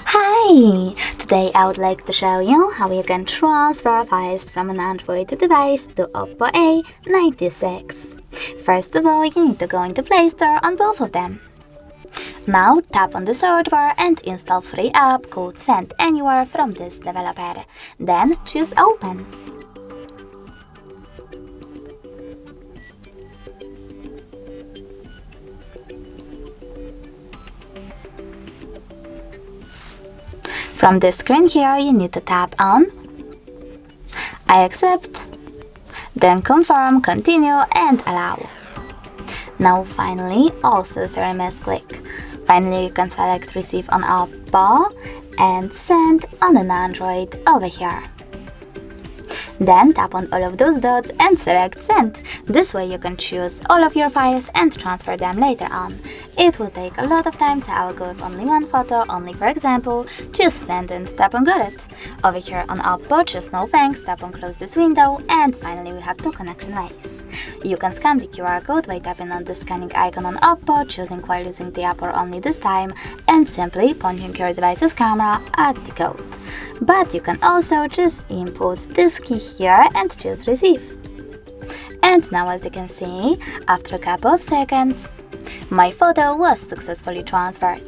Hi! Today I would like to show you how you can transfer files from an Android device to Oppo A96. First of all, you need to go into Play Store on both of them. Now tap on the search bar and install free app called Send Anywhere from this developer. Then choose Open. From this screen here, you need to tap on I accept, then confirm, continue and allow. Now finally, also must click. Finally, you can select receive on Oppo and send on an Android over here. Then tap on all of those dots and select send. This way you can choose all of your files and transfer them later on. It will take a lot of time, so I will go with only one photo, only for example, choose send and tap on got it. Over here on Oppo, choose no thanks, tap on close this window, and finally we have two connection ways. You can scan the QR code by tapping on the scanning icon on Oppo, choosing while using the app or only this time, and simply pointing your device's camera at the code. But you can also just input this key here and choose receive. And now as you can see, after a couple of seconds, my photo was successfully transferred.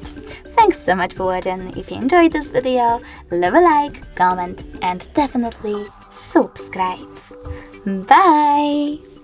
Thanks so much for watching. If you enjoyed this video, leave a like, comment and definitely subscribe. Bye!